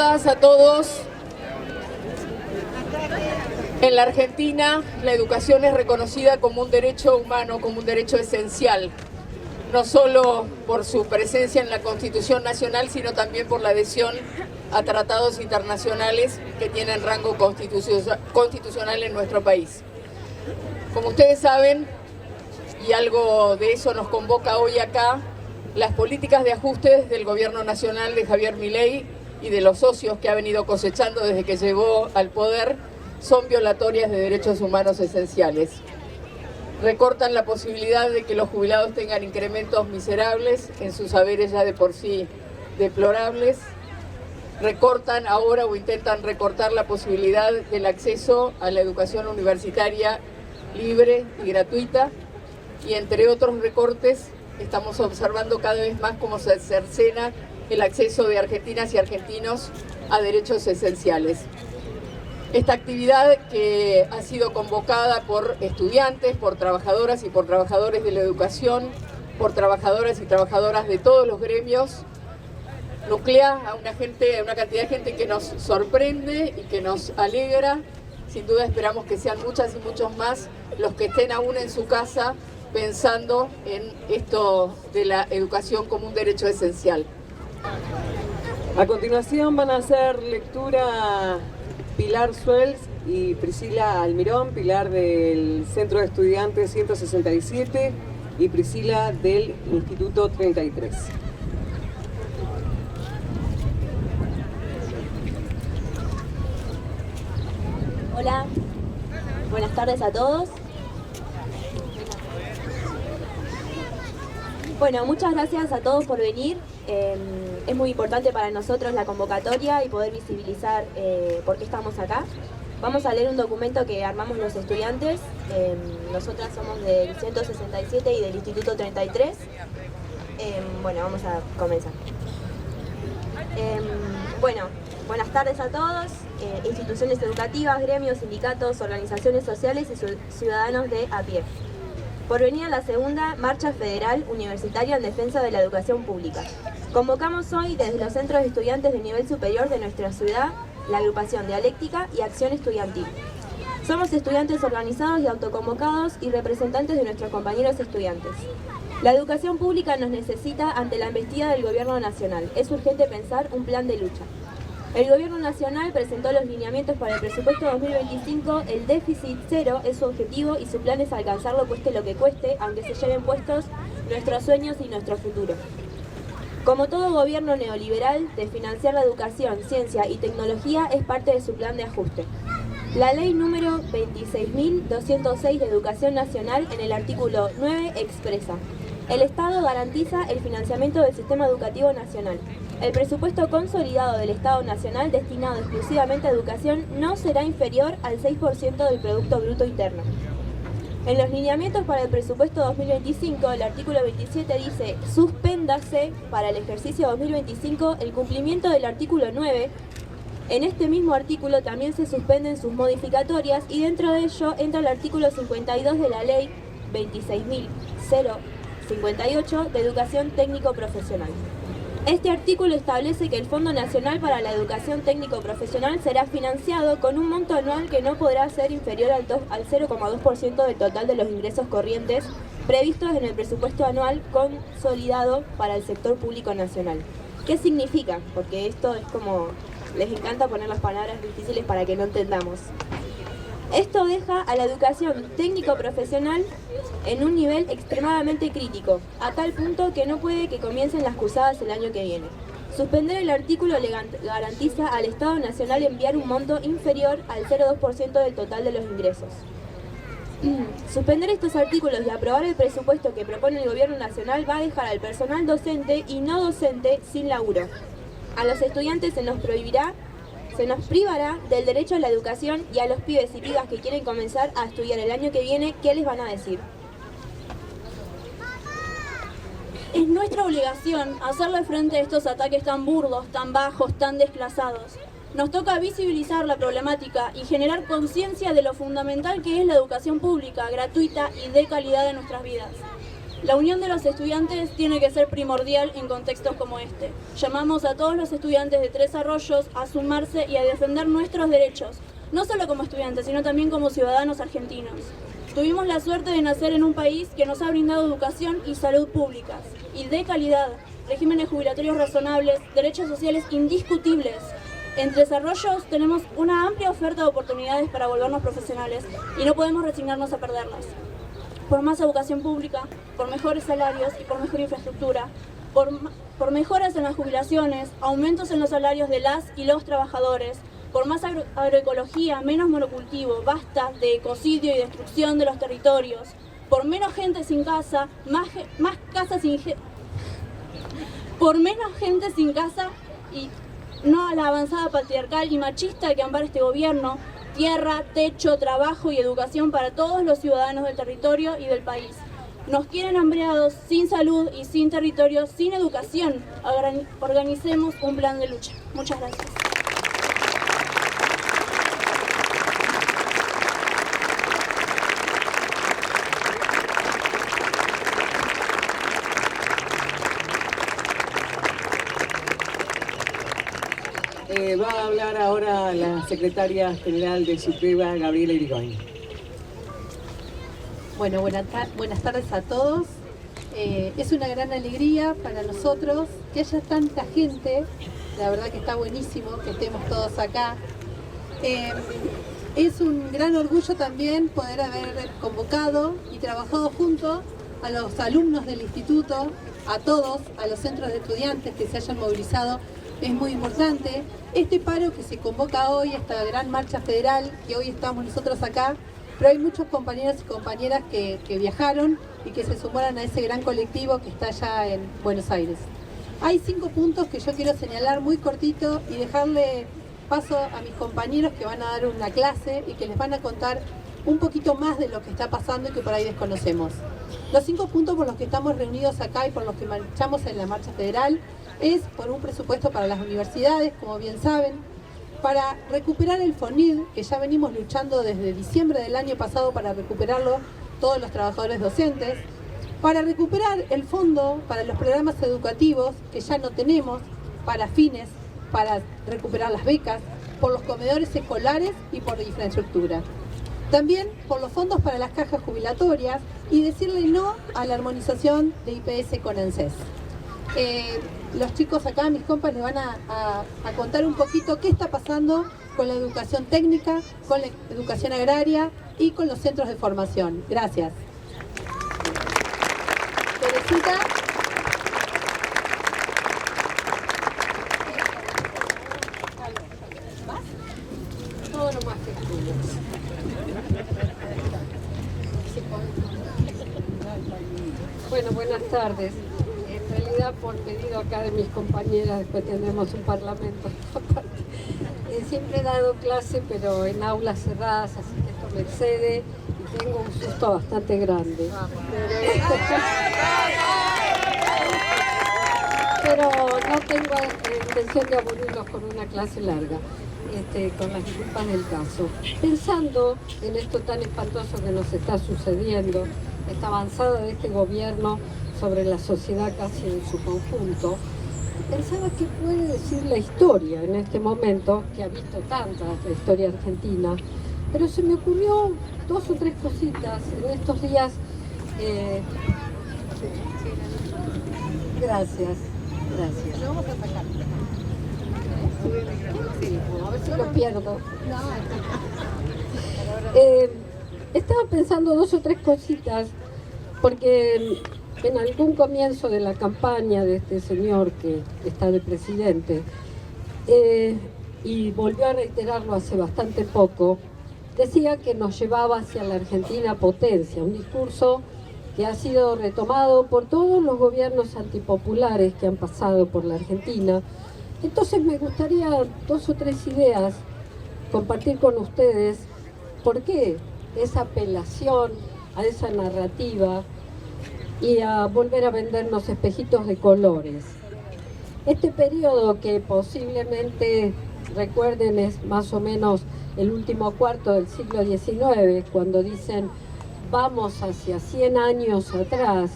todas, a todos. En la Argentina, la educación es reconocida como un derecho humano, como un derecho esencial, no solo por su presencia en la Constitución Nacional, sino también por la adhesión a tratados internacionales que tienen rango constitucional en nuestro país. Como ustedes saben, y algo de eso nos convoca hoy acá, las políticas de ajustes del gobierno nacional de Javier Milei y de los socios que ha venido cosechando desde que llegó al poder son violatorias de derechos humanos esenciales. Recortan la posibilidad de que los jubilados tengan incrementos miserables en sus haberes ya de por sí deplorables. Recortan ahora o intentan recortar la posibilidad del acceso a la educación universitaria libre y gratuita. Y entre otros recortes, estamos observando cada vez más cómo se cercena el acceso de argentinas y argentinos a derechos esenciales. Esta actividad, que ha sido convocada por estudiantes, por trabajadoras y por trabajadores de la educación, por trabajadoras y trabajadoras de todos los gremios, nuclea a una cantidad de gente que nos sorprende y que nos alegra. Sin duda esperamos que sean muchas y muchos más los que estén aún en su casa pensando en esto de la educación como un derecho esencial. A continuación van a hacer lectura Pilar Suels y Priscila Almirón, Pilar del Centro de Estudiantes 167 y Priscila del Instituto 33. Hola, buenas tardes a todos. Bueno, muchas gracias a todos por venir. Es muy importante para nosotros la convocatoria y poder visibilizar por qué estamos acá. Vamos a leer un documento que armamos los estudiantes. Nosotras somos del 167 y del Instituto 33. Bueno, vamos a comenzar. Bueno, buenas tardes a todos. Instituciones educativas, gremios, sindicatos, organizaciones sociales y ciudadanos de a pie. Por venir a la segunda Marcha Federal Universitaria en Defensa de la Educación Pública. Convocamos hoy desde los centros de estudiantes de nivel superior de nuestra ciudad la agrupación Dialéctica y Acción Estudiantil. Somos estudiantes organizados y autoconvocados y representantes de nuestros compañeros estudiantes. La educación pública nos necesita ante la embestida del Gobierno Nacional. Es urgente pensar un plan de lucha. El Gobierno Nacional presentó los lineamientos para el presupuesto 2025, el déficit cero es su objetivo y su plan es alcanzarlo cueste lo que cueste, aunque se lleven puestos nuestros sueños y nuestro futuro. Como todo gobierno neoliberal, desfinanciar la educación, ciencia y tecnología es parte de su plan de ajuste. La ley número 26.206 de Educación Nacional en el artículo 9 expresa: el Estado garantiza el financiamiento del sistema educativo nacional. El presupuesto consolidado del Estado Nacional destinado exclusivamente a educación no será inferior al 6% del Producto Bruto Interno. En los lineamientos para el presupuesto 2025, el artículo 27 dice: suspéndase para el ejercicio 2025 el cumplimiento del artículo 9. En este mismo artículo también se suspenden sus modificatorias y dentro de ello entra el artículo 52 de la ley 26.058 de Educación Técnico-Profesional. Este artículo establece que el Fondo Nacional para la Educación Técnico-Profesional será financiado con un monto anual que no podrá ser inferior al 0,2% del total de los ingresos corrientes previstos en el presupuesto anual consolidado para el sector público nacional. ¿Qué significa? Porque esto es como, les encanta poner las palabras difíciles para que no entendamos. Esto deja a la educación técnico-profesional en un nivel extremadamente crítico, a tal punto que no puede que comiencen las cursadas el año que viene. Suspender el artículo le garantiza al Estado Nacional enviar un monto inferior al 0,2% del total de los ingresos. Suspender estos artículos y aprobar el presupuesto que propone el Gobierno Nacional va a dejar al personal docente y no docente sin laburo. A los estudiantes se nos privará del derecho a la educación, y a los pibes y pibas que quieren comenzar a estudiar el año que viene, ¿qué les van a decir? Es nuestra obligación hacerle frente a estos ataques tan burdos, tan bajos, tan desplazados. Nos toca visibilizar la problemática y generar conciencia de lo fundamental que es la educación pública, gratuita y de calidad en nuestras vidas. La unión de los estudiantes tiene que ser primordial en contextos como este. Llamamos a todos los estudiantes de Tres Arroyos a sumarse y a defender nuestros derechos, no solo como estudiantes, sino también como ciudadanos argentinos. Tuvimos la suerte de nacer en un país que nos ha brindado educación y salud públicas, y de calidad, regímenes jubilatorios razonables, derechos sociales indiscutibles. En Tres Arroyos tenemos una amplia oferta de oportunidades para volvernos profesionales y no podemos resignarnos a perderlas. Por más educación pública, por mejores salarios y por mejor infraestructura, por mejoras en las jubilaciones, aumentos en los salarios de las y los trabajadores, por más agroecología, menos monocultivo, basta de ecocidio y destrucción de los territorios, por menos gente sin casa, más casas sin por menos gente sin casa y no a la avanzada patriarcal y machista que ampara este gobierno, tierra, techo, trabajo y educación para todos los ciudadanos del territorio y del país. Nos quieren hambreados, sin salud y sin territorio, sin educación. Organicemos un plan de lucha. Muchas gracias. Va a hablar ahora la secretaria general de SUTEBA, Gabriela Irigoyen. Bueno, buenas tardes a todos. Es una gran alegría para nosotros que haya tanta gente. La verdad que está buenísimo que estemos todos acá. Es un gran orgullo también poder haber convocado y trabajado junto a los alumnos del instituto, a todos, a los centros de estudiantes que se hayan movilizado. Es muy importante. Este paro que se convoca hoy, esta gran marcha federal, que hoy estamos nosotros acá, pero hay muchos compañeros y compañeras que viajaron y que se sumaron a ese gran colectivo que está allá en Buenos Aires. Hay 5 puntos que yo quiero señalar muy cortito y dejarle paso a mis compañeros que van a dar una clase y que les van a contar un poquito más de lo que está pasando y que por ahí desconocemos. Los 5 puntos por los que estamos reunidos acá y por los que marchamos en la marcha federal es por un presupuesto para las universidades, como bien saben, para recuperar el FONID, que ya venimos luchando desde diciembre del año pasado para recuperarlo todos los trabajadores docentes, para recuperar el fondo para los programas educativos que ya no tenemos, para fines, para recuperar las becas, por los comedores escolares y por la infraestructura. También por los fondos para las cajas jubilatorias y decirle no a la armonización de IPS con ANSES. Los chicos acá, mis compas, les van a contar un poquito qué está pasando con la educación técnica, con la educación agraria y con los centros de formación. Gracias. Teresita. ¿Más? Todo lo más que estudias. Bueno, buenas tardes. En realidad, por pedido acá de mis compañeras, después tendremos un parlamento aparte. Siempre he dado clase, pero en aulas cerradas, así que esto me excede y tengo un susto bastante grande. Pero no tengo intención de aburrirlos con una clase larga, con las disculpas del caso. Pensando en esto tan espantoso que nos está sucediendo, esta avanzada de este gobierno sobre la sociedad casi en su conjunto, pensaba que puede decir la historia en este momento, que ha visto tantas, la historia argentina, pero se me ocurrió 2 o 3 cositas en estos días. Gracias. Lo vamos a sacar. A ver si lo pierdo. Estaba pensando 2 o 3 cositas, porque en algún comienzo de la campaña de este señor que está de presidente, y volvió a reiterarlo hace bastante poco, decía que nos llevaba hacia la Argentina potencia, un discurso que ha sido retomado por todos los gobiernos antipopulares que han pasado por la Argentina. Entonces me gustaría 2 o 3 ideas compartir con ustedes por qué esa apelación a esa narrativa y a volver a vendernos espejitos de colores. Este periodo, que posiblemente recuerden es más o menos el último cuarto del siglo XIX, cuando dicen vamos hacia 100 años atrás,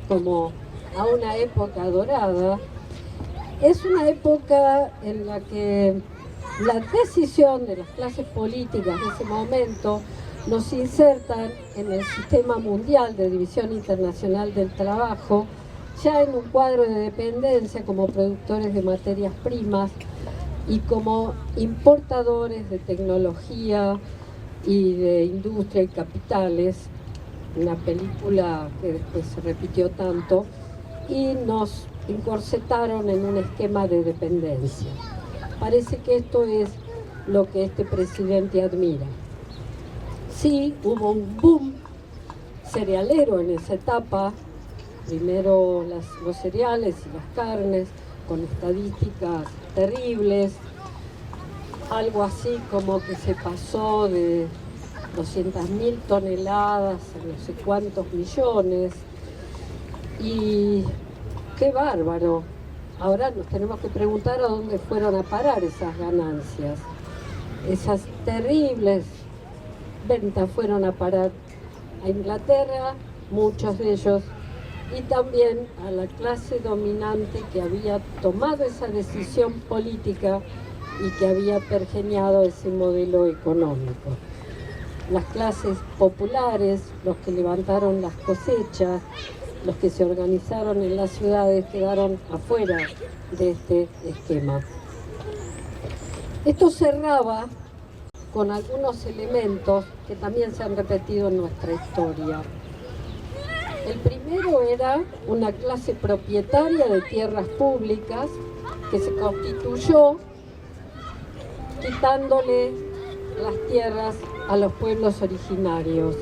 como a una época dorada, es una época en la que la decisión de las clases políticas de ese momento nos insertan en el sistema mundial de división internacional del trabajo, ya en un cuadro de dependencia como productores de materias primas y como importadores de tecnología y de industria y capitales, una película que después se repitió tanto, y nos encorsetaron en un esquema de dependencia. Parece que esto es lo que este presidente admira. Sí, hubo un boom cerealero en esa etapa, primero los cereales y las carnes, con estadísticas terribles, algo así como que se pasó de 200.000 toneladas a no sé cuántos millones, y qué bárbaro. Ahora nos tenemos que preguntar a dónde fueron a parar esas ganancias. Esas terribles ventas fueron a parar a Inglaterra, muchos de ellos, y también a la clase dominante que había tomado esa decisión política y que había pergeñado ese modelo económico. Las clases populares, los que levantaron las cosechas, los que se organizaron en las ciudades, quedaron afuera de este esquema. Esto cerraba con algunos elementos que también se han repetido en nuestra historia. El primero era una clase propietaria de tierras públicas que se constituyó quitándole las tierras a los pueblos originarios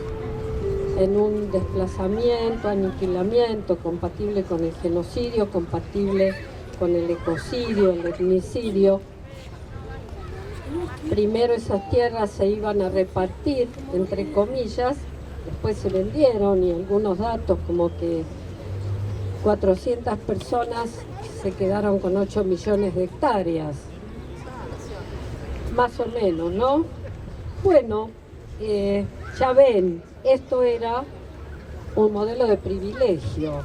en un desplazamiento, aniquilamiento compatible con el genocidio, compatible con el ecocidio, el etnicidio. Primero esas tierras se iban a repartir, entre comillas, después se vendieron, y algunos datos como que 400 personas se quedaron con 8 millones de hectáreas, más o menos, ¿no? Bueno, ya ven, esto era un modelo de privilegio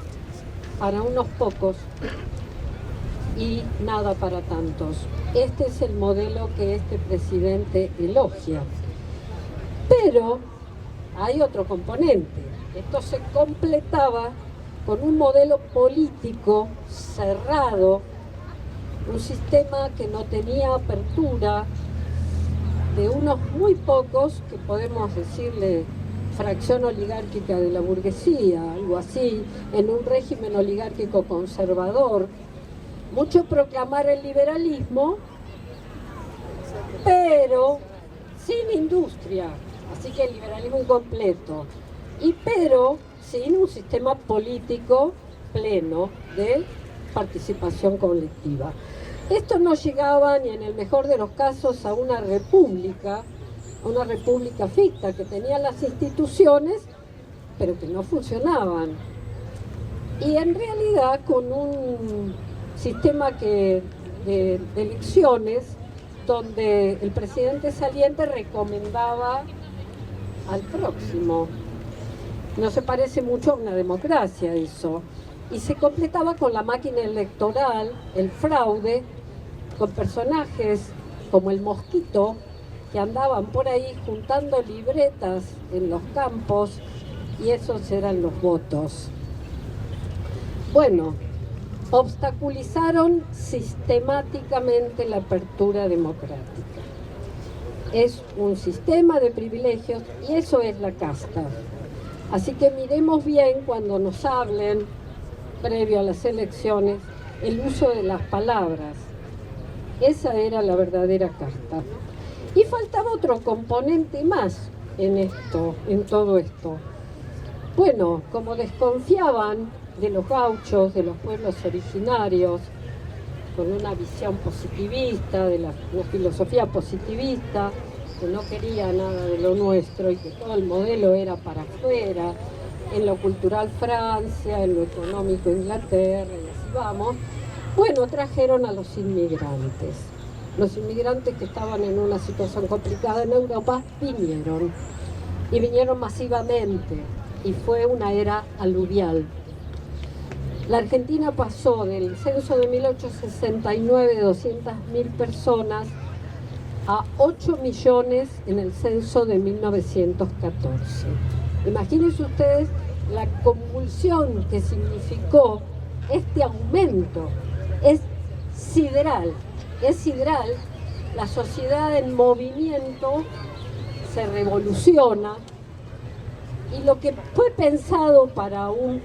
para unos pocos y nada para tantos. Este es el modelo que este presidente elogia. Pero hay otro componente. Esto se completaba con un modelo político cerrado, un sistema que no tenía apertura, de unos muy pocos, que podemos decirle fracción oligárquica de la burguesía, algo así, en un régimen oligárquico conservador. Mucho proclamar el liberalismo, pero sin industria, así que el liberalismo incompleto, pero sin un sistema político pleno de participación colectiva. Esto no llegaba ni en el mejor de los casos a una república ficta que tenía las instituciones, pero que no funcionaban. Y en realidad con un sistema de elecciones donde el presidente saliente recomendaba al próximo. No se parece mucho a una democracia eso. Y se completaba con la máquina electoral, el fraude, con personajes como el Mosquito, que andaban por ahí juntando libretas en los campos, y esos eran los votos. Bueno, obstaculizaron sistemáticamente la apertura democrática. Es un sistema de privilegios y eso es la casta. Así que miremos bien cuando nos hablen, previo a las elecciones, el uso de las palabras. Esa era la verdadera casta. Y faltaba otro componente más en todo esto. Bueno, como desconfiaban de los gauchos, de los pueblos originarios, con una visión positivista, de una filosofía positivista, que no quería nada de lo nuestro y que todo el modelo era para afuera, en lo cultural Francia, en lo económico Inglaterra, y así vamos. Bueno, trajeron a los inmigrantes. Los inmigrantes que estaban en una situación complicada en Europa vinieron, y vinieron masivamente, y fue una era aluvial. La Argentina pasó del censo de 1869 de 200.000 personas a 8 millones en el censo de 1914. Imagínense ustedes la convulsión que significó este aumento. Es sideral, la sociedad en movimiento se revoluciona y lo que fue pensado para un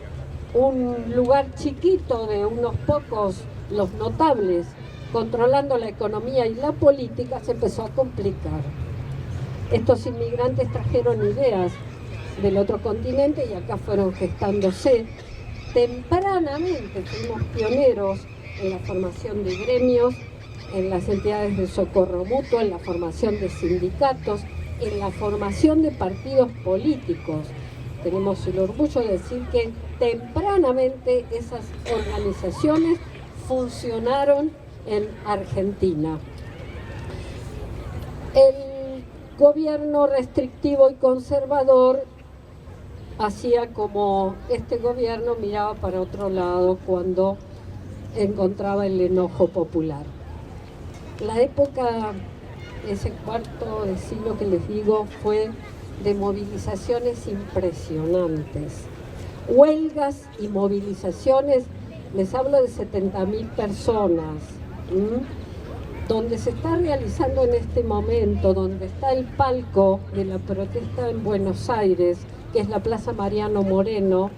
lugar chiquito de unos pocos, los notables, controlando la economía y la política, se empezó a complicar. Estos inmigrantes trajeron ideas del otro continente y acá fueron gestándose. Tempranamente fuimos pioneros en la formación de gremios, en las entidades de socorro mutuo, en la formación de sindicatos, en la formación de partidos políticos. Tenemos el orgullo de decir que tempranamente esas organizaciones funcionaron en Argentina. El gobierno restrictivo y conservador hacía como este gobierno miraba para otro lado cuando encontraba el enojo popular. La época, ese cuarto de siglo que les digo, fue de movilizaciones impresionantes. Huelgas y movilizaciones, les hablo de 70.000 personas, donde se está realizando en este momento, donde está el palco de la protesta en Buenos Aires, que es la Plaza Mariano Moreno.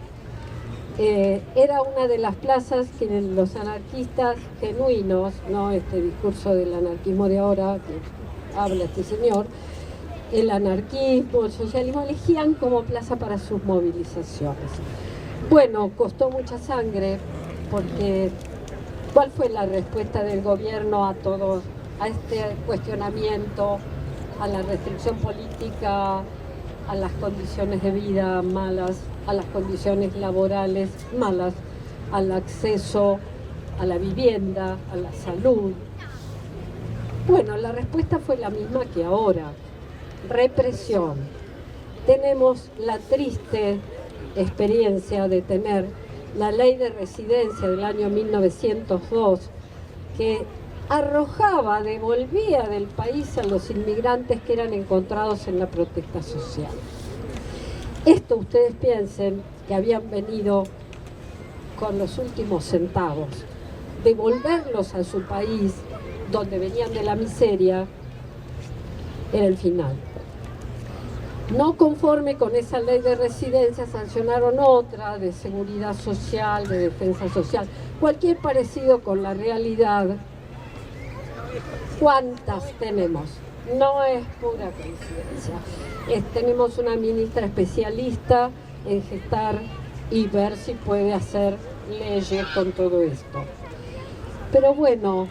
Era una de las plazas que los anarquistas genuinos, no este discurso del anarquismo de ahora que habla este señor, el anarquismo, el socialismo, elegían como plaza para sus movilizaciones. Bueno, costó mucha sangre porque ¿cuál fue la respuesta del gobierno a todo, a este cuestionamiento, a la restricción política, a las condiciones de vida malas, a las condiciones laborales malas, al acceso a la vivienda, a la salud? Bueno, la respuesta fue la misma que ahora: represión. Tenemos la triste experiencia de tener la ley de residencia del año 1902 que arrojaba, devolvía del país a los inmigrantes que eran encontrados en la protesta social. Esto ustedes piensen que habían venido con los últimos centavos, devolverlos a su país donde venían de la miseria, era el final. No conforme con esa ley de residencia, sancionaron otra de seguridad social, de defensa social, cualquier parecido con la realidad. ¿Cuántas tenemos? No es pura coincidencia. Tenemos una ministra especialista en gestar y ver si puede hacer leyes con todo esto. Pero bueno,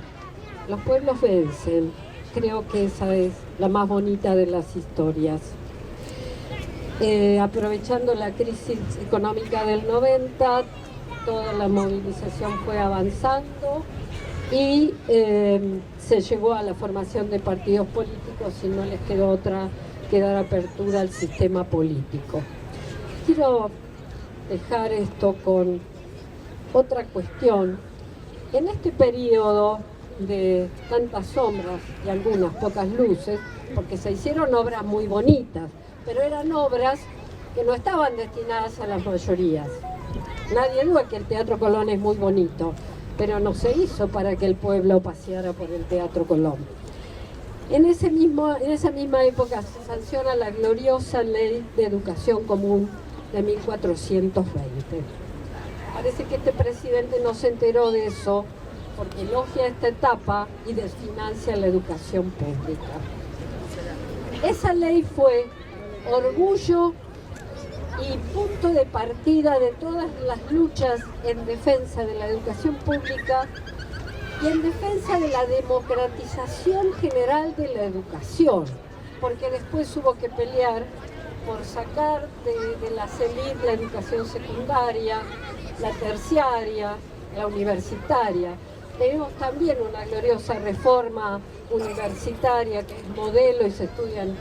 los pueblos vencen. Creo que esa es la más bonita de las historias. Aprovechando la crisis económica del 90, toda la movilización fue avanzando y se llegó a la formación de partidos políticos y no les quedó otra que dar apertura al sistema político. Quiero dejar esto con otra cuestión. En este periodo de tantas sombras y algunas pocas luces, porque se hicieron obras muy bonitas, pero eran obras que no estaban destinadas a las mayorías. Nadie duda que el Teatro Colón es muy bonito, pero no se hizo para que el pueblo paseara por el Teatro Colón. En esa misma época se sanciona la gloriosa Ley de Educación Común de 1420. Parece que este presidente no se enteró de eso porque elogia esta etapa y desfinancia la educación pública. Esa ley fue orgullo y punto de partida de todas las luchas en defensa de la educación pública y en defensa de la democratización general de la educación, porque después hubo que pelear por sacar de la CELIT la educación secundaria, la terciaria, la universitaria. Tenemos también una gloriosa reforma universitaria que es modelo y se estudia en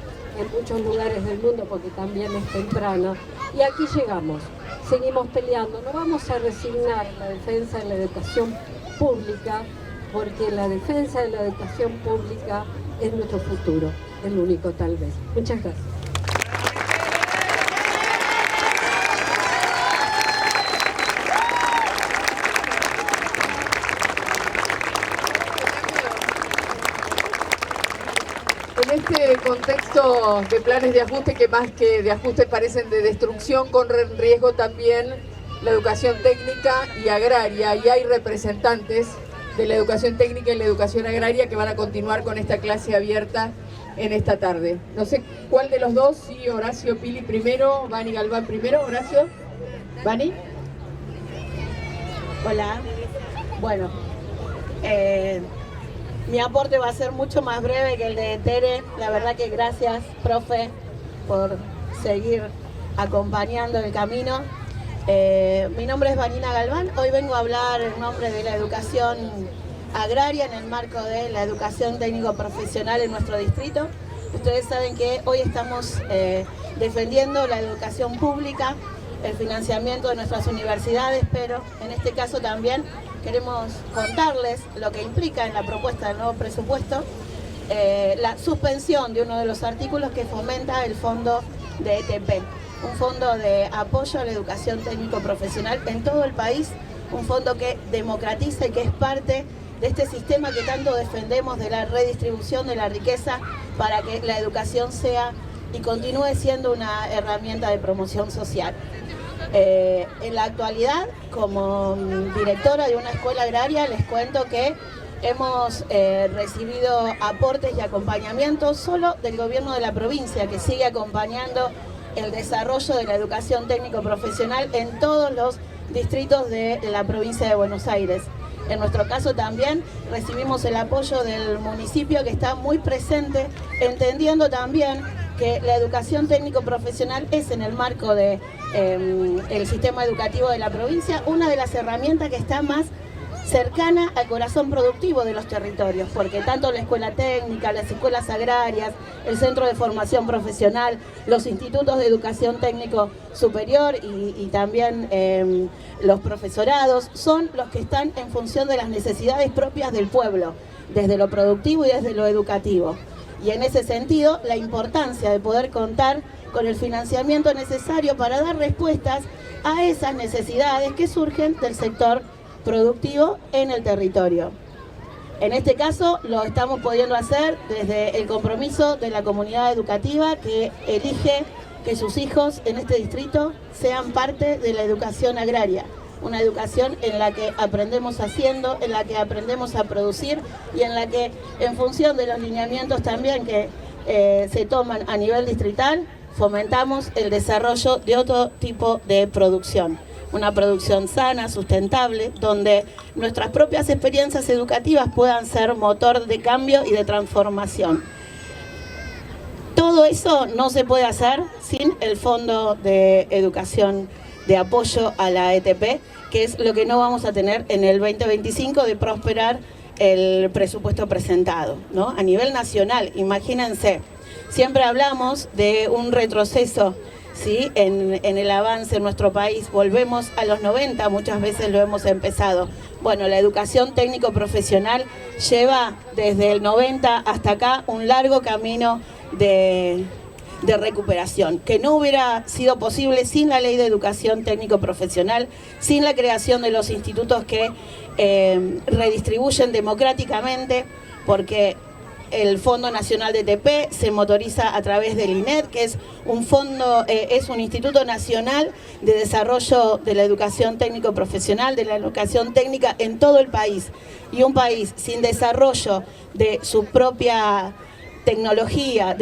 muchos lugares del mundo porque también es temprana. Y aquí llegamos. seguimos peleando. No vamos a resignar la defensa de la educación pública, porque la defensa de la educación pública es nuestro futuro, el único tal vez. Muchas gracias. En este contexto de planes de ajuste, que más que de ajuste parecen de destrucción, corren riesgo también la educación técnica y agraria, y hay representantes de la educación técnica y la educación agraria que van a continuar con esta clase abierta en esta tarde. No sé cuál de los dos, sí, Horacio Pili primero, Vani Galván primero. Horacio, Vani. Hola, bueno, mi aporte va a ser mucho más breve que el de Tere. La verdad que gracias, profe, por seguir acompañando el camino. Mi nombre es Vanina Galván. Hoy vengo a hablar en nombre de la educación agraria en el marco de la educación técnico-profesional en nuestro distrito. Ustedes saben que hoy estamos defendiendo la educación pública, el financiamiento de nuestras universidades, pero en este caso también queremos contarles lo que implica en la propuesta del nuevo presupuesto la suspensión de uno de los artículos que fomenta el fondo de ETP, un fondo de apoyo a la educación técnico-profesional en todo el país, un fondo que democratiza y que es parte de este sistema que tanto defendemos de la redistribución de la riqueza para que la educación sea y continúe siendo una herramienta de promoción social. En la actualidad, como directora de una escuela agraria, les cuento que hemos recibido aportes y acompañamientos solo del gobierno de la provincia, que sigue acompañando el desarrollo de la educación técnico-profesional en todos los distritos de la provincia de Buenos Aires. En nuestro caso también recibimos el apoyo del municipio, que está muy presente, entendiendo también que la educación técnico-profesional es, en el marco de el sistema educativo de la provincia, una de las herramientas que está más cercana al corazón productivo de los territorios, porque tanto la escuela técnica, las escuelas agrarias, el centro de formación profesional, los institutos de educación técnico superior y también los profesorados son los que están en función de las necesidades propias del pueblo, desde lo productivo y desde lo educativo. Y en ese sentido, la importancia de poder contar con el financiamiento necesario para dar respuestas a esas necesidades que surgen del sector productivo en el territorio. En este caso lo estamos pudiendo hacer desde el compromiso de la comunidad educativa, que elige que sus hijos en este distrito sean parte de la educación agraria, una educación en la que aprendemos haciendo, en la que aprendemos a producir y en la que, en función de los lineamientos también que se toman a nivel distrital, fomentamos el desarrollo de otro tipo de producción. Una producción sana, sustentable, donde nuestras propias experiencias educativas puedan ser motor de cambio y de transformación. Todo eso no se puede hacer sin el Fondo de Educación de Apoyo a la ETP, que es lo que no vamos a tener en el 2025 de prosperar el presupuesto presentado, ¿no? A nivel nacional, imagínense, siempre hablamos de un retroceso, ¿sí? En el avance en nuestro país. Volvemos a los 90, muchas veces lo hemos empezado. Bueno, la educación técnico-profesional lleva desde el 90 hasta acá un largo camino de recuperación, que no hubiera sido posible sin la ley de educación técnico-profesional, sin la creación de los institutos que redistribuyen democráticamente, porque el Fondo Nacional de ETP se motoriza a través del INED, que es un fondo, es un Instituto Nacional de Desarrollo de la Educación Técnico-Profesional, de la educación técnica en todo el país. Y un país sin desarrollo de su propia tecnología,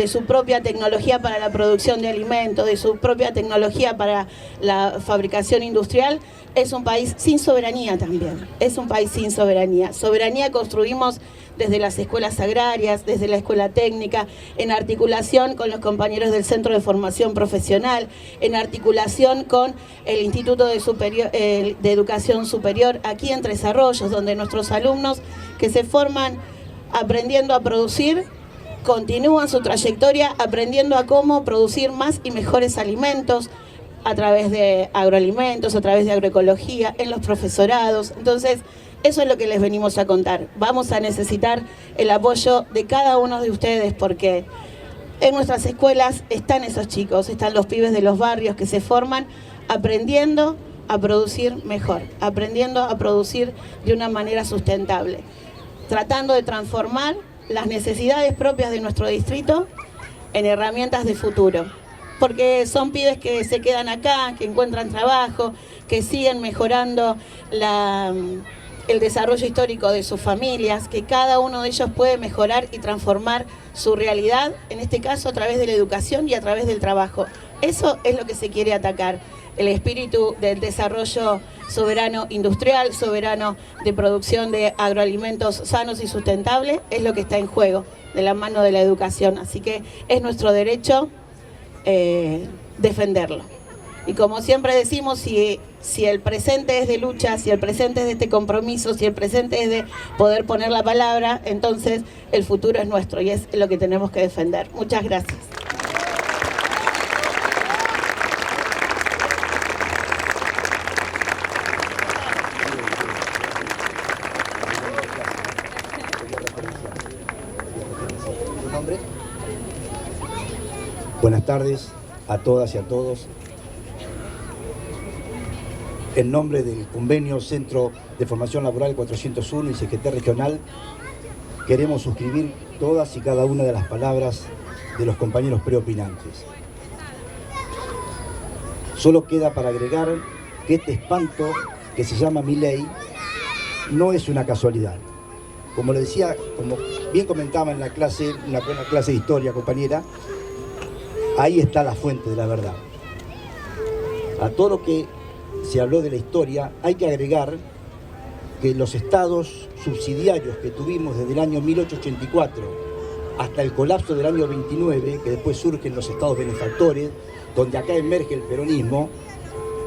para la producción de alimentos, de su propia tecnología para la fabricación industrial, es un país sin soberanía también. Es un país sin soberanía. Soberanía construimos desde las escuelas agrarias, desde la escuela técnica, en articulación con los compañeros del Centro de Formación Profesional, en articulación con el Instituto de Educación Superior aquí en Tres Arroyos, donde nuestros alumnos que se forman aprendiendo a producir continúan su trayectoria aprendiendo a cómo producir más y mejores alimentos, a través de agroalimentos, a través de agroecología, en los profesorados. Entonces, eso es lo que les venimos a contar. Vamos a necesitar el apoyo de cada uno de ustedes porque en nuestras escuelas están esos chicos, están los pibes de los barrios que se forman aprendiendo a producir mejor, aprendiendo a producir de una manera sustentable, tratando de transformar las necesidades propias de nuestro distrito en herramientas de futuro. Porque son pibes que se quedan acá, que encuentran trabajo, que siguen mejorando el desarrollo histórico de sus familias, que cada uno de ellos puede mejorar y transformar su realidad, en este caso a través de la educación y a través del trabajo. Eso es lo que se quiere atacar, el espíritu del desarrollo soberano industrial, soberano de producción de agroalimentos sanos y sustentables, es lo que está en juego de la mano de la educación. Así que es nuestro derecho defenderlo. Y como siempre decimos, si el presente es de lucha, si el presente es de este compromiso, si el presente es de poder poner la palabra, entonces el futuro es nuestro y es lo que tenemos que defender. Muchas gracias. Buenas tardes a todas y a todos. En nombre del convenio Centro de Formación Laboral 401 y CGT Regional, queremos suscribir todas y cada una de las palabras de los compañeros preopinantes. Solo queda para agregar que este espanto que se llama Milei no es una casualidad. Como le decía, como bien comentaba en la clase, una buena clase de historia, compañera, ahí está la fuente de la verdad. A todo lo que se habló de la historia, hay que agregar que los estados subsidiarios que tuvimos desde el año 1884 hasta el colapso del año 29, que después surgen los estados benefactores, donde acá emerge el peronismo,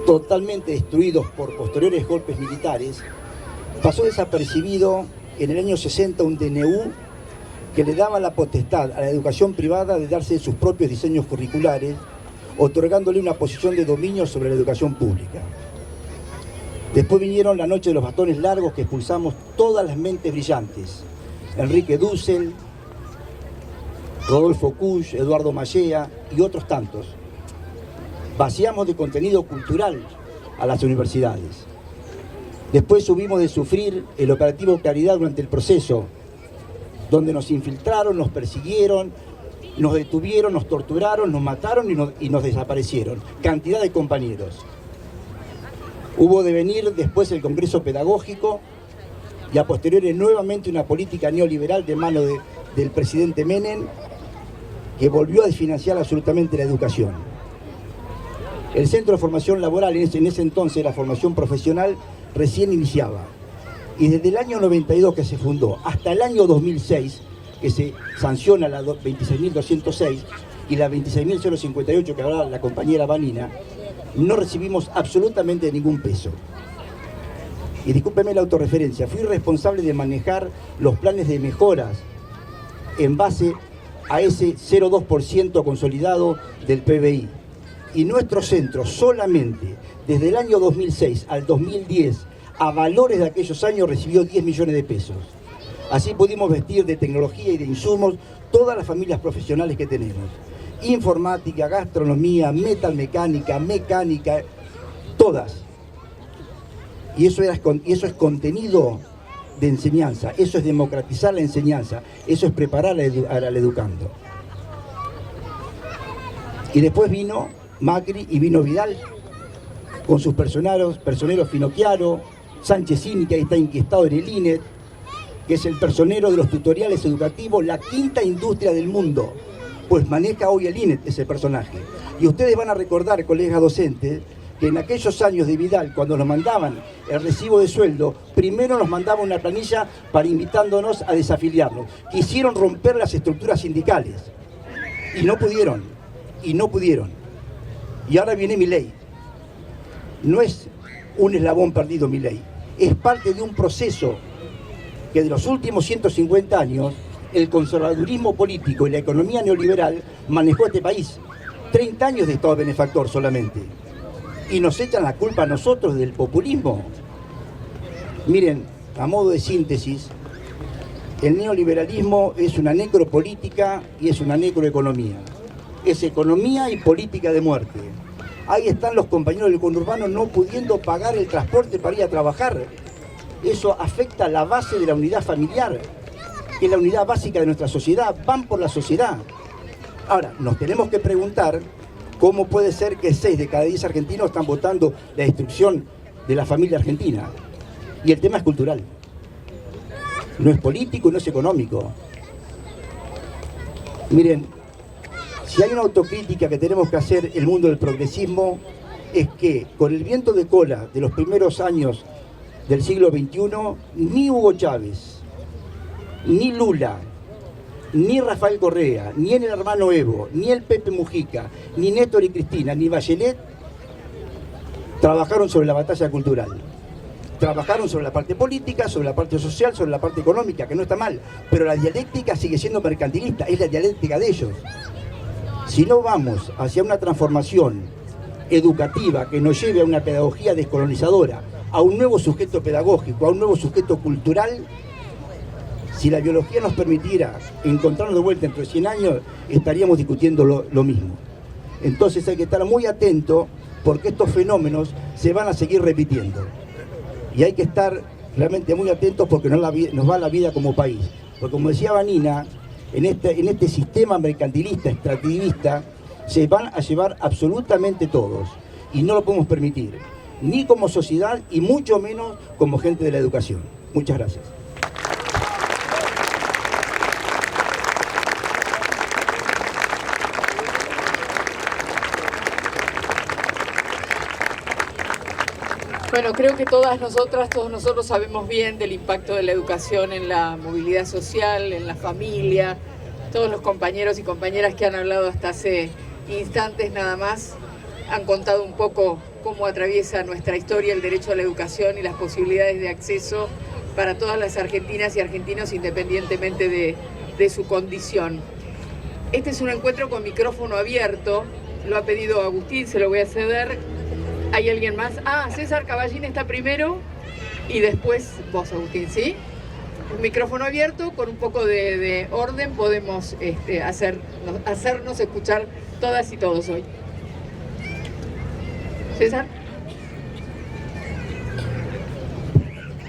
totalmente destruidos por posteriores golpes militares, pasó desapercibido en el año 60 un DNU que le daba la potestad a la educación privada de darse sus propios diseños curriculares, otorgándole una posición de dominio sobre la educación pública. Después vinieron la noche de los bastones largos, que expulsamos todas las mentes brillantes. Enrique Dussel, Rodolfo Kusch, Eduardo Mallea y otros tantos. Vaciamos de contenido cultural a las universidades. Después subimos de sufrir el operativo Claridad durante el proceso, donde nos infiltraron, nos persiguieron, nos detuvieron, nos torturaron, nos mataron y nos desaparecieron. Cantidad de compañeros. Hubo de venir después el Congreso Pedagógico y a posteriori nuevamente una política neoliberal de mano del presidente Menem, que volvió a desfinanciar absolutamente la educación. El Centro de Formación Laboral, en ese entonces la formación profesional, recién iniciaba. Y desde el año 92 que se fundó hasta el año 2006, que se sanciona la 26.206 y la 26.058 que hablaba la compañera Vanina, no recibimos absolutamente ningún peso. Y discúlpeme la autorreferencia, fui responsable de manejar los planes de mejoras en base a ese 0,2% consolidado del PBI. Y nuestro centro solamente desde el año 2006 al 2010, a valores de aquellos años, recibió 10 millones de pesos. Así pudimos vestir de tecnología y de insumos todas las familias profesionales que tenemos. Informática, gastronomía, metalmecánica, mecánica, todas. Y eso es contenido de enseñanza, eso es democratizar la enseñanza, eso es preparar al educando. Y después vino Macri y vino Vidal, con sus personeros Finocchiaro, Sánchezini, que ahí está inquietado en el INET, que es el personero de los tutoriales educativos, la quinta industria del mundo, pues maneja hoy el INET ese personaje. Y ustedes van a recordar, colegas docentes, que en aquellos años de Vidal, cuando nos mandaban el recibo de sueldo, primero nos mandaban una planilla para invitándonos a desafiliarnos. Quisieron romper las estructuras sindicales y no pudieron, Y ahora viene Milei. No es un eslabón perdido Milei, es parte de un proceso que de los últimos 150 años el conservadurismo político y la economía neoliberal manejó este país. 30 años de Estado benefactor solamente. y nos echan la culpa a nosotros del populismo. Miren, a modo de síntesis, el neoliberalismo es una necropolítica y es una necroeconomía. Es economía y política de muerte. Ahí están los compañeros del conurbano no pudiendo pagar el transporte para ir a trabajar. Eso afecta la base de la unidad familiar, que es la unidad básica de nuestra sociedad. Van por la sociedad. Ahora, nos tenemos que preguntar cómo puede ser que 6 de cada 10 argentinos están votando la destrucción de la familia argentina. Y el tema es cultural. No es político, no es económico. Miren, si hay una autocrítica que tenemos que hacer el mundo del progresismo, es que con el viento de cola de los primeros años del siglo XXI, ni Hugo Chávez, ni Lula, ni Rafael Correa, ni el hermano Evo, ni el Pepe Mujica, ni Néstor y Cristina, ni Bachelet trabajaron sobre la batalla cultural. Trabajaron sobre la parte política, sobre la parte social, sobre la parte económica, que no está mal, pero la dialéctica sigue siendo mercantilista, es la dialéctica de ellos. Si no vamos hacia una transformación educativa que nos lleve a una pedagogía descolonizadora, a un nuevo sujeto pedagógico, a un nuevo sujeto cultural, si la biología nos permitiera encontrarnos de vuelta entre 100 años, estaríamos discutiendo lo mismo. Entonces hay que estar muy atento porque estos fenómenos se van a seguir repitiendo. Y hay que estar realmente muy atentos porque nos va la vida como país. Porque como decía Vanina, en este sistema mercantilista, extractivista, se van a llevar absolutamente todos. Y no lo podemos permitir, ni como sociedad y mucho menos como gente de la educación. Muchas gracias. Bueno, creo que todas nosotras, todos nosotros sabemos bien del impacto de la educación en la movilidad social, en la familia. Todos los compañeros y compañeras que han hablado hasta hace instantes nada más han contado un poco cómo atraviesa nuestra historia el derecho a la educación y las posibilidades de acceso para todas las argentinas y argentinos independientemente de su condición. Este es un encuentro con micrófono abierto, lo ha pedido Agustín, se lo voy a ceder. ¿Hay alguien más? Ah, César Caballín está primero y después vos, Agustín, ¿sí? Un micrófono abierto, con un poco de orden podemos hacernos escuchar todas y todos hoy. César.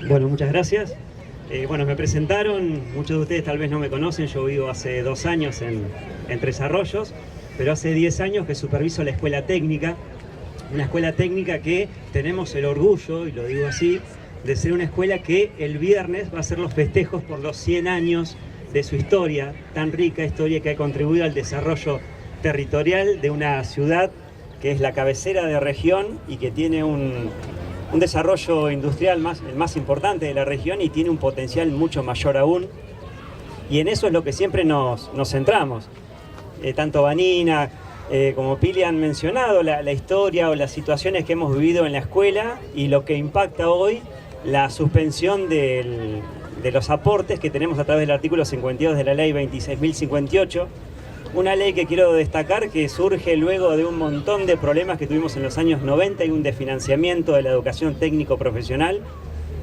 Bueno, muchas gracias. Bueno, me presentaron, muchos de ustedes tal vez no me conocen, yo vivo hace 2 años en Tres Arroyos, pero hace 10 años que superviso la escuela técnica. Una escuela técnica que tenemos el orgullo, y lo digo así, de ser una escuela que el viernes va a hacer los festejos por los 100 años de su historia, tan rica historia que ha contribuido al desarrollo territorial de una ciudad que es la cabecera de región y que tiene un desarrollo industrial el más importante de la región y tiene un potencial mucho mayor aún. Y en eso es lo que siempre nos centramos. Tanto Vanina como Pili han mencionado la historia o las situaciones que hemos vivido en la escuela y lo que impacta hoy la suspensión de los aportes que tenemos a través del artículo 52 de la ley 26.058, una ley que quiero destacar que surge luego de un montón de problemas que tuvimos en los años 90 y un desfinanciamiento de la educación técnico-profesional,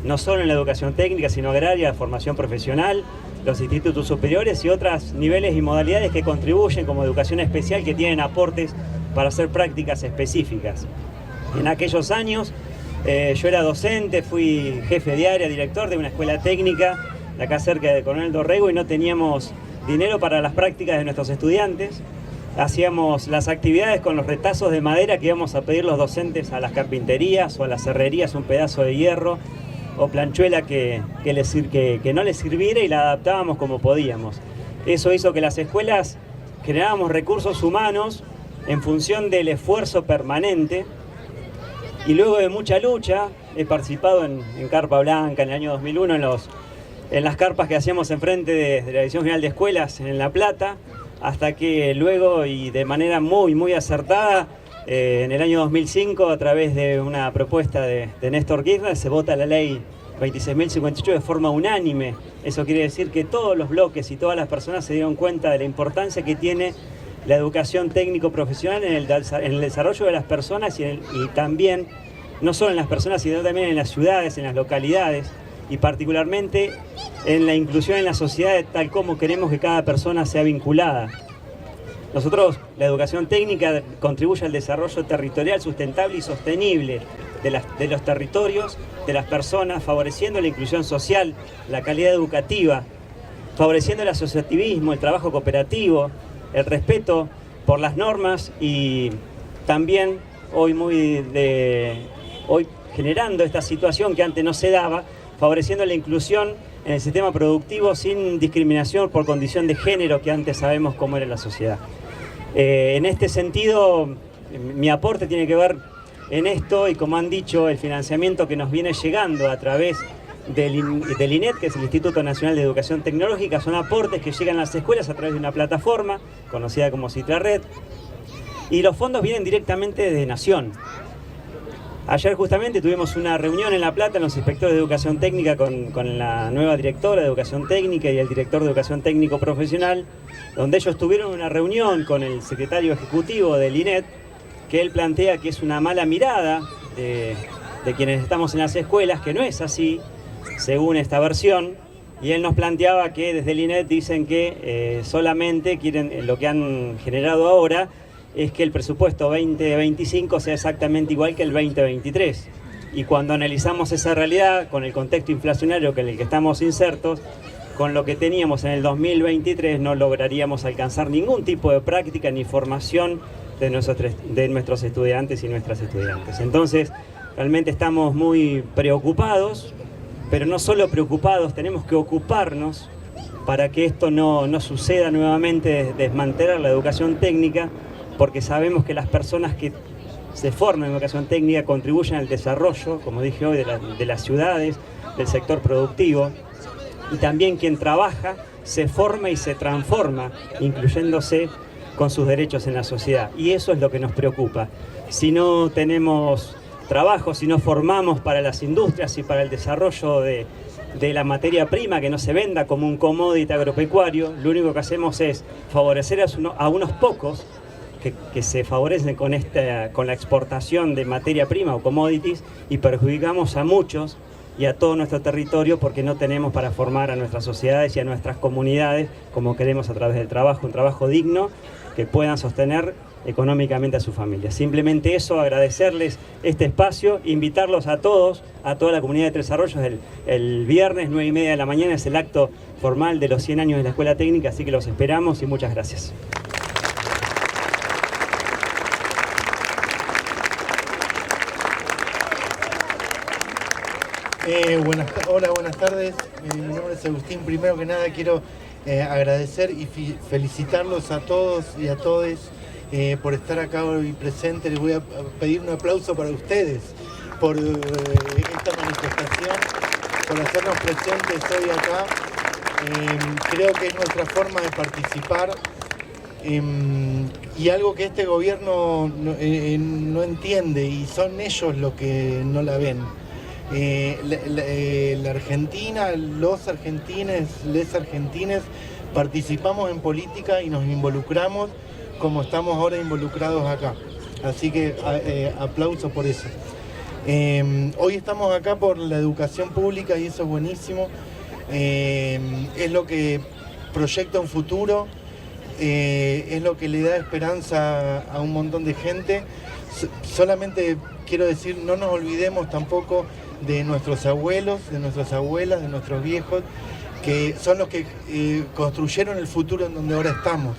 no solo en la educación técnica, sino agraria, la formación profesional, los institutos superiores y otros niveles y modalidades que contribuyen como educación especial que tienen aportes para hacer prácticas específicas. En aquellos años yo era docente, fui jefe de área, director de una escuela técnica de acá cerca de Coronel Dorrego y no teníamos dinero para las prácticas de nuestros estudiantes. Hacíamos las actividades con los retazos de madera que íbamos a pedir los docentes a las carpinterías o a las herrerías, un pedazo de hierro o planchuela que no les sirviera y la adaptábamos como podíamos. Eso hizo que las escuelas generáramos recursos humanos en función del esfuerzo permanente y luego de mucha lucha, he participado en Carpa Blanca en el año 2001 en las carpas que hacíamos enfrente de la Dirección General de Escuelas en La Plata, hasta que luego y de manera muy acertada en el año 2005, a través de una propuesta de Néstor Kirchner, se vota la ley 26.058 de forma unánime. Eso quiere decir que todos los bloques y todas las personas se dieron cuenta de la importancia que tiene la educación técnico-profesional en el desarrollo de las personas y también, no solo en las personas, sino también en las ciudades, en las localidades, y particularmente en la inclusión en la sociedad, tal como queremos que cada persona sea vinculada. Nosotros, la educación técnica contribuye al desarrollo territorial sustentable y sostenible de los territorios, de las personas, favoreciendo la inclusión social, la calidad educativa, favoreciendo el asociativismo, el trabajo cooperativo, el respeto por las normas y también hoy generando esta situación que antes no se daba, favoreciendo la inclusión en el sistema productivo sin discriminación por condición de género que antes sabemos cómo era la sociedad. En este sentido, mi aporte tiene que ver en esto y, como han dicho, el financiamiento que nos viene llegando a través del INET, que es el Instituto Nacional de Educación Tecnológica, son aportes que llegan a las escuelas a través de una plataforma conocida como Citrared, y los fondos vienen directamente de Nación. Ayer justamente tuvimos una reunión en La Plata, los inspectores de Educación Técnica con la nueva directora de Educación Técnica y el director de Educación Técnico Profesional, donde ellos tuvieron una reunión con el secretario ejecutivo del INET, que él plantea que es una mala mirada de quienes estamos en las escuelas, que no es así, según esta versión, y él nos planteaba que desde el INET dicen que solamente quieren, lo que han generado ahora, es que el presupuesto 2025 sea exactamente igual que el 2023. Y cuando analizamos esa realidad, con el contexto inflacionario en el que estamos insertos, con lo que teníamos en el 2023 no lograríamos alcanzar ningún tipo de práctica ni formación de nuestros estudiantes y nuestras estudiantes. Entonces, realmente estamos muy preocupados, pero no solo preocupados, tenemos que ocuparnos para que esto no suceda nuevamente, desmantelar la educación técnica, porque sabemos que las personas que se forman en educación técnica contribuyen al desarrollo, como dije hoy, de las ciudades, del sector productivo, y también quien trabaja se forma y se transforma, incluyéndose con sus derechos en la sociedad. Y eso es lo que nos preocupa. Si no tenemos trabajo, si no formamos para las industrias y para el desarrollo de la materia prima, que no se venda como un commodity agropecuario, lo único que hacemos es favorecer a unos pocos que se favorecen con la exportación de materia prima o commodities, y perjudicamos a muchos y a todo nuestro territorio porque no tenemos para formar a nuestras sociedades y a nuestras comunidades como queremos a través del trabajo, un trabajo digno que puedan sostener económicamente a su familia. Simplemente eso, agradecerles este espacio, invitarlos a todos, a toda la comunidad de Tres Arroyos. El viernes 9:30 de la mañana es el acto formal de los 100 años de la Escuela Técnica, así que los esperamos y muchas gracias. Hola, buenas tardes. Mi nombre es Agustín. Primero que nada quiero agradecer y felicitarlos a todos y a todes por estar acá hoy presentes. Les voy a pedir un aplauso para ustedes por esta manifestación, por hacernos presentes hoy acá. Creo que es nuestra forma de participar y algo que este gobierno no entiende, y son ellos los que no la ven. La Argentina, los argentines, les argentines participamos en política y nos involucramos como estamos ahora involucrados acá. Así que aplauso por eso. Hoy estamos acá por la educación pública y eso es buenísimo. Es lo que proyecta un futuro, es lo que le da esperanza a un montón de gente. Solamente quiero decir, no nos olvidemos tampoco de nuestros abuelos, de nuestras abuelas, de nuestros viejos, que son los que construyeron el futuro en donde ahora estamos.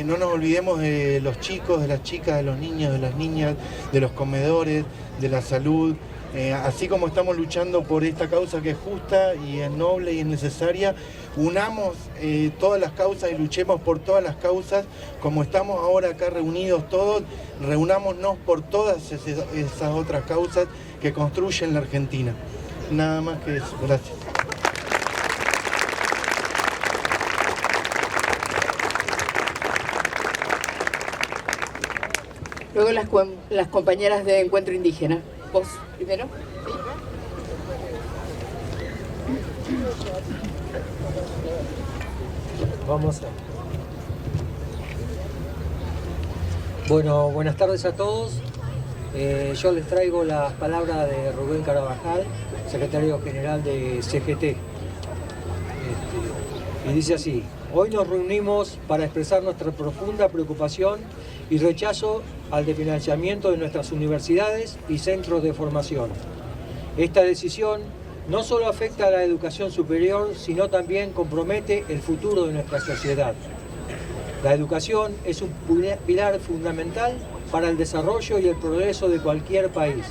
No nos olvidemos de los chicos, de las chicas, de los niños, de las niñas, de los comedores, de la salud. Así como estamos luchando por esta causa que es justa y es noble y es necesaria, unamos todas las causas y luchemos por todas las causas. Como estamos ahora acá reunidos todos, reunámonos por todas esas otras causas que construyen la Argentina. Nada más que eso. Gracias. Luego las compañeras de Encuentro Indígena. ¿Vos primero? ¿Sí? Vamos a... Bueno, buenas tardes a todos. Yo les traigo las palabras de Rubén Carabajal, secretario general de CGT. Y dice así: hoy nos reunimos para expresar nuestra profunda preocupación y rechazo al desfinanciamiento de nuestras universidades y centros de formación. Esta decisión no solo afecta a la educación superior, sino también compromete el futuro de nuestra sociedad. La educación es un pilar fundamental para el desarrollo y el progreso de cualquier país.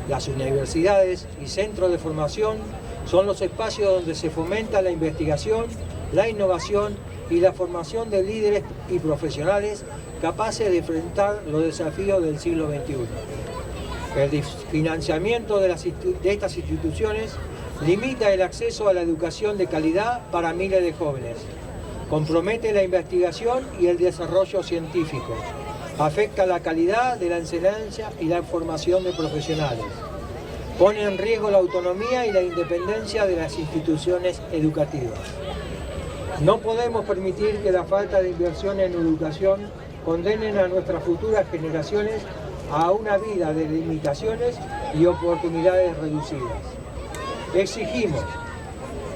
Las universidades y centros de formación son los espacios donde se fomenta la investigación, la innovación y la formación de líderes y profesionales capaces de enfrentar los desafíos del siglo XXI. El financiamiento de estas instituciones limita el acceso a la educación de calidad para miles de jóvenes, compromete la investigación y el desarrollo científico, afecta la calidad de la enseñanza y la formación de profesionales, pone en riesgo la autonomía y la independencia de las instituciones educativas. No podemos permitir que la falta de inversión en educación condenen a nuestras futuras generaciones a una vida de limitaciones y oportunidades reducidas. Exigimos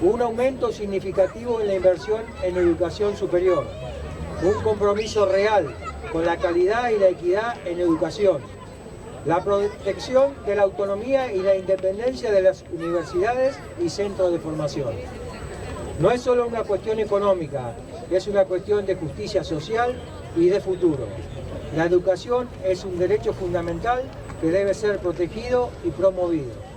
un aumento significativo en la inversión en educación superior, un compromiso real con la calidad y la equidad en educación, la protección de la autonomía y la independencia de las universidades y centros de formación. No es solo una cuestión económica, es una cuestión de justicia social y de futuro. La educación es un derecho fundamental que debe ser protegido y promovido.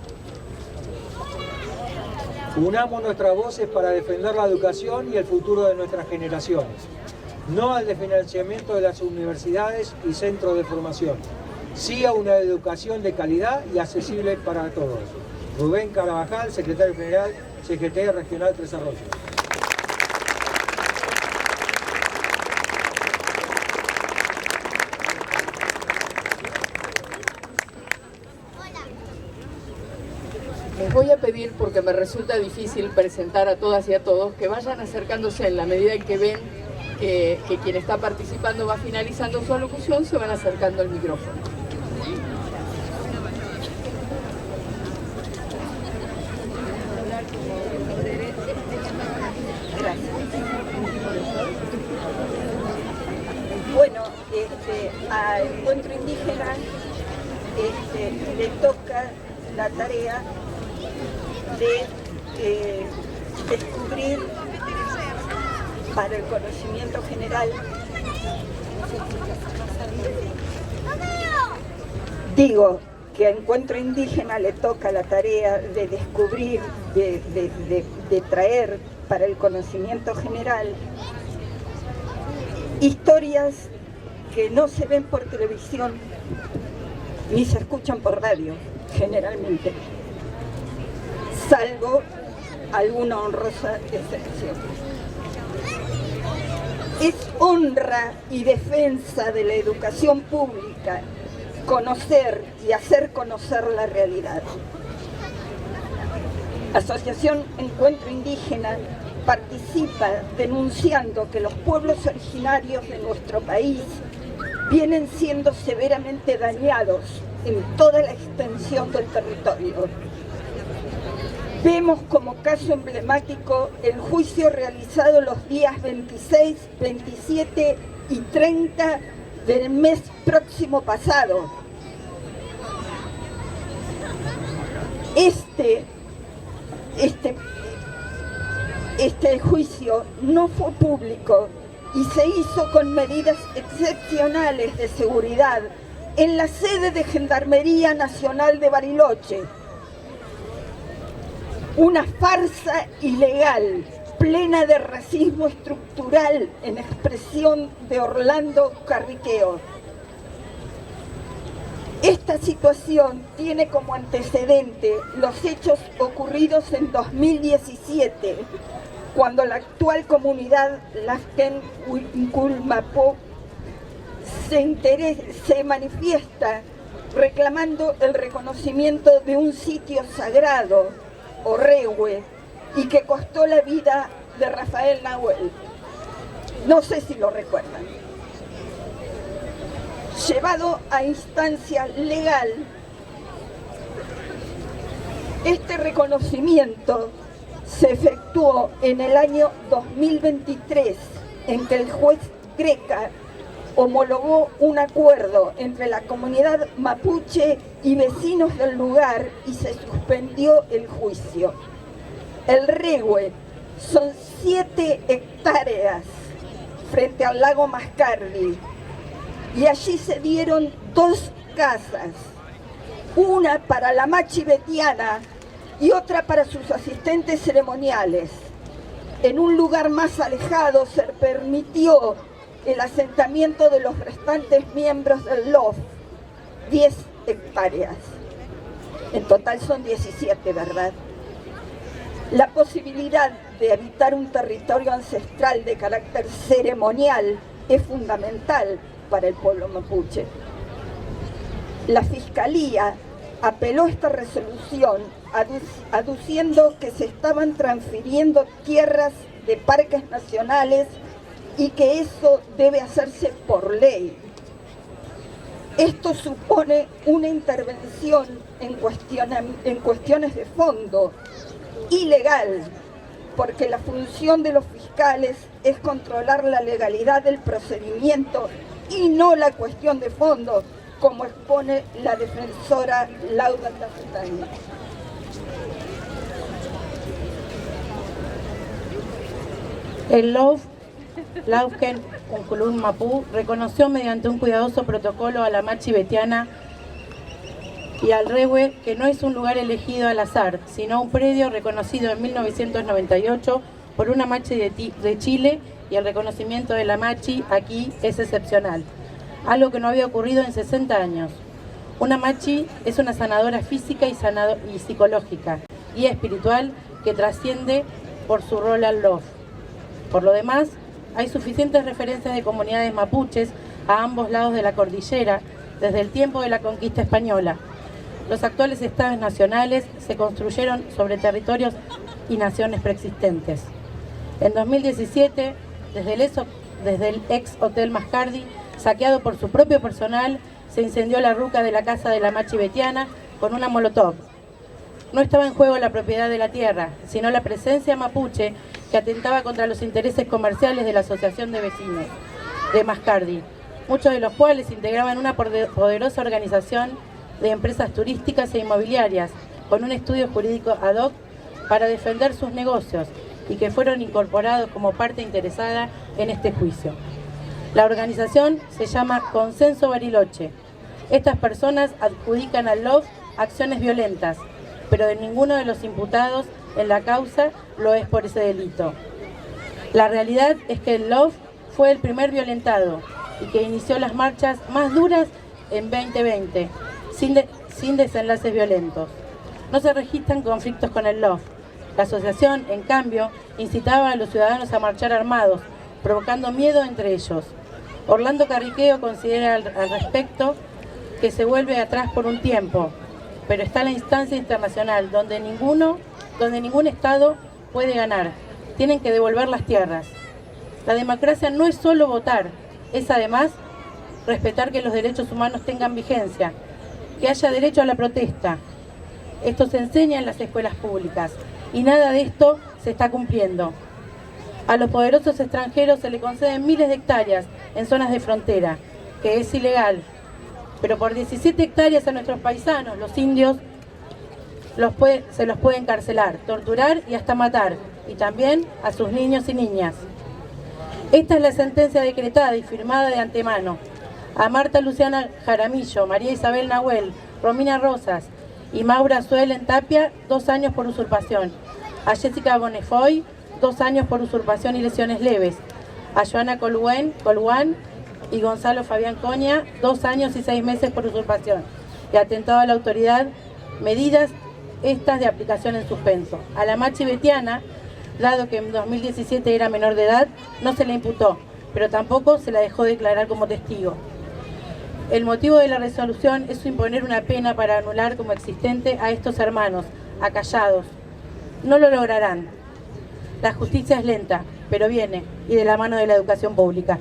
Unamos nuestras voces para defender la educación y el futuro de nuestras generaciones, no al desfinanciamiento de las universidades y centros de formación, sí a una educación de calidad y accesible para todos. Rubén Carabajal, secretario general, CGT Regional Tres Arroyos. Les voy a pedir, porque me resulta difícil presentar a todas y a todos, que vayan acercándose en la medida en que ven que quien está participando va finalizando su alocución, se van acercando al micrófono. Bueno, al encuentro indígena le toca la tarea de descubrir para el conocimiento general. Digo que a Encuentro Indígena le toca la tarea de descubrir, de traer para el conocimiento general historias que no se ven por televisión ni se escuchan por radio, generalmente, salvo alguna honrosa excepción. Es honra y defensa de la educación pública conocer y hacer conocer la realidad. Asociación Encuentro Indígena participa denunciando que los pueblos originarios de nuestro país vienen siendo severamente dañados en toda la extensión del territorio. Vemos como caso emblemático el juicio realizado los días 26, 27 y 30 del mes próximo pasado. Este juicio no fue público y se hizo con medidas excepcionales de seguridad en la sede de Gendarmería Nacional de Bariloche. Una farsa ilegal, plena de racismo estructural, en expresión de Orlando Carriqueo. Esta situación tiene como antecedente los hechos ocurridos en 2017, cuando la actual comunidad Lasken Huilculmapo se manifiesta reclamando el reconocimiento de un sitio sagrado, Orrehue, y que costó la vida de Rafael Nahuel. No sé si lo recuerdan. llevado a instancia legal. Este reconocimiento se efectuó en el año 2023, en que el juez Greca homologó un acuerdo entre la comunidad mapuche y vecinos del lugar y se suspendió el juicio. El Rehue son 7 hectáreas frente al lago Mascardi y allí se dieron 2 casas, una para la machi betiana y otra para sus asistentes ceremoniales. En un lugar más alejado se permitió el asentamiento de los restantes miembros del LOF, 10 hectáreas. En total son 17, ¿verdad? La posibilidad de habitar un territorio ancestral de carácter ceremonial es fundamental para el pueblo mapuche. La Fiscalía apeló esta resolución aduciendo que se estaban transfiriendo tierras de parques nacionales y que eso debe hacerse por ley. Esto supone una intervención en cuestiones de fondo, ilegal, porque la función de los fiscales es controlar la legalidad del procedimiento y no la cuestión de fondo, como expone la defensora Laura Tafetani. El LOF, Lauken Unculum Mapú, reconoció mediante un cuidadoso protocolo a la machi betiana y al Rehue que no es un lugar elegido al azar, sino un predio reconocido en 1998 por una machi de Chile, y el reconocimiento de la machi aquí es excepcional, algo que no había ocurrido en 60 años. Una machi es una sanadora física y psicológica y espiritual que trasciende por su rol al LOF. Por lo demás, hay suficientes referencias de comunidades mapuches a ambos lados de la cordillera desde el tiempo de la conquista española. Los actuales estados nacionales se construyeron sobre territorios y naciones preexistentes. En 2017, desde el ex Hotel Mascardi, saqueado por su propio personal, se incendió la ruca de la casa de la machi betiana con una molotov. No estaba en juego la propiedad de la tierra, sino la presencia mapuche que atentaba contra los intereses comerciales de la Asociación de Vecinos de Mascardi, muchos de los cuales integraban una poderosa organización de empresas turísticas e inmobiliarias con un estudio jurídico ad hoc para defender sus negocios y que fueron incorporados como parte interesada en este juicio. La organización se llama Consenso Bariloche. Estas personas adjudican al LOF acciones violentas, pero de ninguno de los imputados en la causa lo es por ese delito. La realidad es que el LOF fue el primer violentado y que inició las marchas más duras en 2020, sin desenlaces violentos. No se registran conflictos con el LOF. La asociación, en cambio, incitaba a los ciudadanos a marchar armados, provocando miedo entre ellos. Orlando Carriqueo considera al respecto que se vuelve atrás por un tiempo, pero está la instancia internacional donde ningún Estado puede ganar. Tienen que devolver las tierras. La democracia no es solo votar, es además respetar que los derechos humanos tengan vigencia, que haya derecho a la protesta. Esto se enseña en las escuelas públicas y nada de esto se está cumpliendo. A los poderosos extranjeros se le conceden miles de hectáreas en zonas de frontera, que es ilegal. Pero por 17 hectáreas a nuestros paisanos, los indios, se los puede encarcelar, torturar y hasta matar, y también a sus niños y niñas. Esta es la sentencia decretada y firmada de antemano. A Marta Luciana Jaramillo, María Isabel Nahuel, Romina Rosas y Maura Suelen Tapia, 2 años por usurpación. A Jessica Bonefoy, 2 años por usurpación y lesiones leves. A Joana Colhuán y Gonzalo Fabián Coña, 2 años y 6 meses por usurpación y atentado a la autoridad, medidas estas de aplicación en suspenso. A la machi betiana, dado que en 2017 era menor de edad, no se le imputó, pero tampoco se la dejó declarar como testigo. El motivo de la resolución es imponer una pena para anular como existente a estos hermanos, acallados. No lo lograrán. La justicia es lenta, pero viene, y de la mano de la educación pública.